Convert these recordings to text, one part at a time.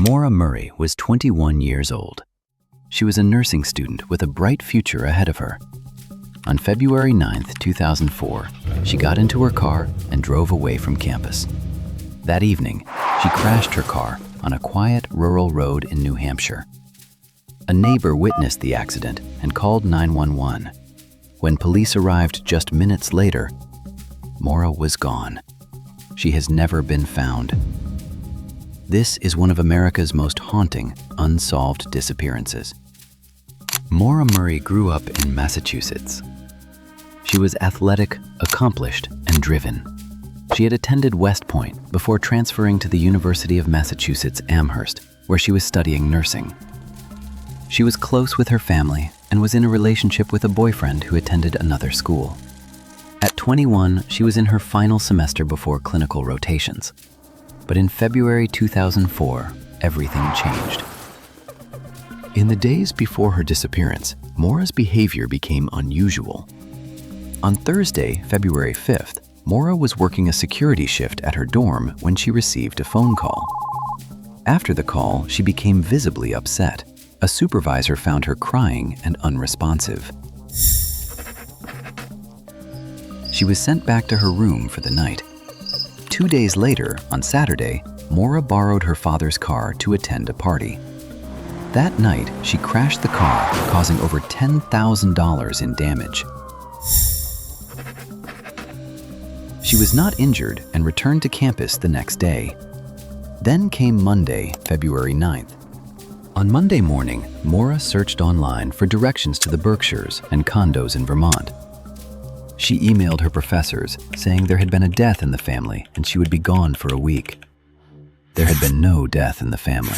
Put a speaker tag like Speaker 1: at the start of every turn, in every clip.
Speaker 1: Maura Murray was 21 years old. She was a nursing student with a bright future ahead of her. On February 9, 2004, she got into her car and drove away from campus. That evening, she crashed her car on a quiet rural road in New Hampshire. A neighbor witnessed the accident and called 911. When police arrived just minutes later, Maura was gone. She has never been found. This is one of America's most haunting, unsolved disappearances. Maura Murray grew up in Massachusetts. She was athletic, accomplished, and driven. She had attended West Point before transferring to the University of Massachusetts Amherst, where she was studying nursing. She was close with her family and was in a relationship with a boyfriend who attended another school. At 21, she was in her final semester before clinical rotations. But in February 2004, everything changed. In the days before her disappearance, Maura's behavior became unusual. On Thursday, February 5th, Maura was working a security shift at her dorm when she received a phone call. After the call, she became visibly upset. A supervisor found her crying and unresponsive. She was sent back to her room for the night. 2 days later, on Saturday, Maura borrowed her father's car to attend a party. That night, she crashed the car, causing over $10,000 in damage. She was not injured and returned to campus the next day. Then came Monday, February 9th. On Monday morning, Maura searched online for directions to the Berkshires and condos in Vermont. She emailed her professors, saying there had been a death in the family and she would be gone for a week. There had been no death in the family.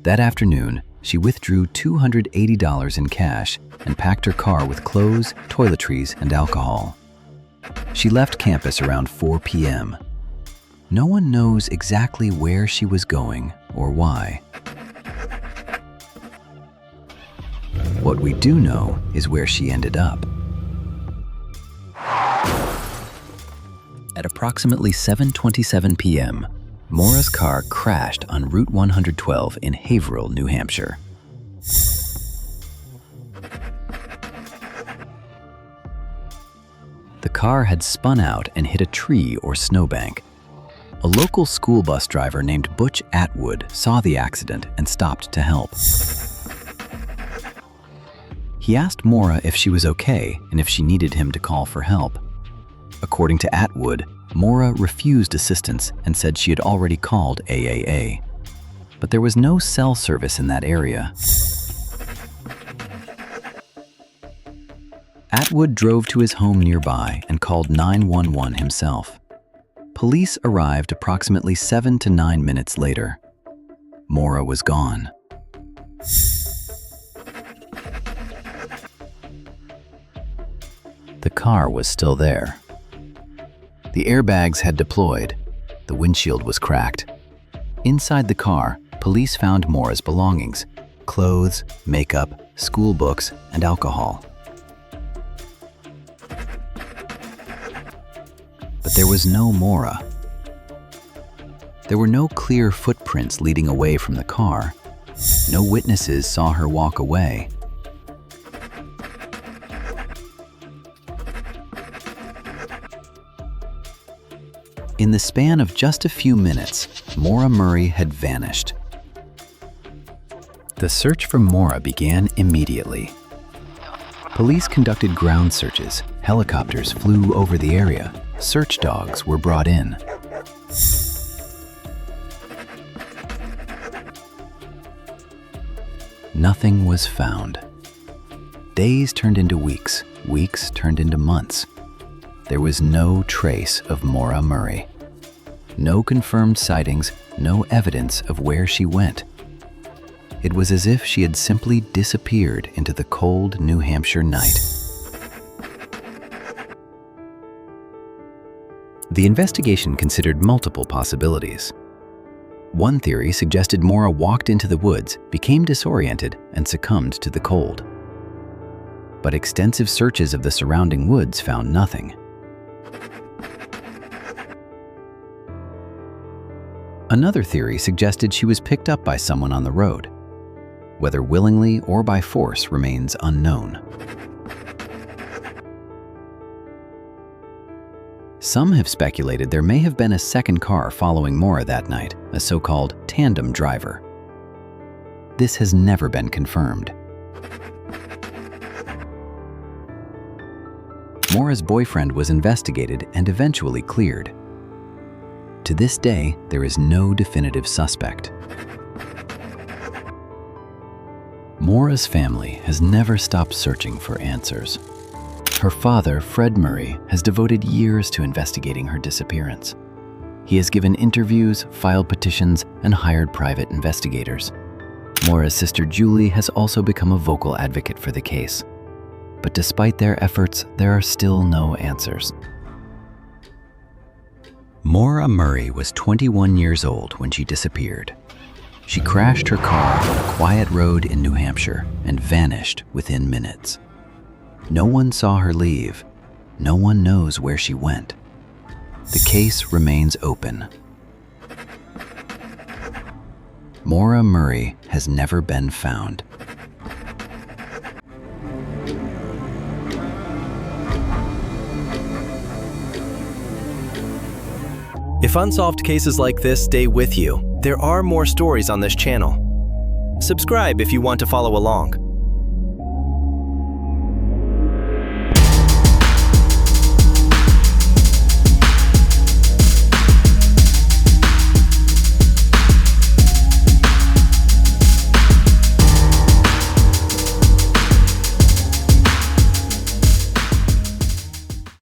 Speaker 1: That afternoon, she withdrew $280 in cash and packed her car with clothes, toiletries, and alcohol. She left campus around 4 p.m. No one knows exactly where she was going or why. What we do know is where she ended up. At approximately 7:27 p.m., Maura's car crashed on Route 112 in Haverhill, New Hampshire. The car had spun out and hit a tree or snowbank. A local school bus driver named Butch Atwood saw the accident and stopped to help. He asked Maura if she was okay and if she needed him to call for help. According to Atwood, Maura refused assistance and said she had already called AAA. But there was no cell service in that area. Atwood drove to his home nearby and called 911 himself. Police arrived approximately 7 to 9 minutes later. Maura was gone. The car was still there. The airbags had deployed. The windshield was cracked. Inside the car, police found Maura's belongings: clothes, makeup, school books, and alcohol. But there was no Maura. There were no clear footprints leading away from the car. No witnesses saw her walk away. In the span of just a few minutes, Maura Murray had vanished. The search for Maura began immediately. Police conducted ground searches, helicopters flew over the area, search dogs were brought in. Nothing was found. Days turned into weeks, weeks turned into months. There was no trace of Maura Murray. No confirmed sightings, no evidence of where she went. It was as if she had simply disappeared into the cold New Hampshire night. The investigation considered multiple possibilities. One theory suggested Maura walked into the woods, became disoriented, and succumbed to the cold. But extensive searches of the surrounding woods found nothing. Another theory suggested she was picked up by someone on the road. Whether willingly or by force remains unknown. Some have speculated there may have been a second car following Maura that night, a so-called tandem driver. This has never been confirmed. Maura's boyfriend was investigated and eventually cleared. To this day, there is no definitive suspect. Maura's family has never stopped searching for answers. Her father, Fred Murray, has devoted years to investigating her disappearance. He has given interviews, filed petitions, and hired private investigators. Maura's sister Julie has also become a vocal advocate for the case. But despite their efforts, there are still no answers. Maura Murray was 21 years old when she disappeared. She crashed her car on a quiet road in New Hampshire and vanished within minutes. No one saw her leave. No one knows where she went. The case remains open. Maura Murray has never been found.
Speaker 2: If unsolved cases like this stay with you, there are more stories on this channel. Subscribe if you want to follow along.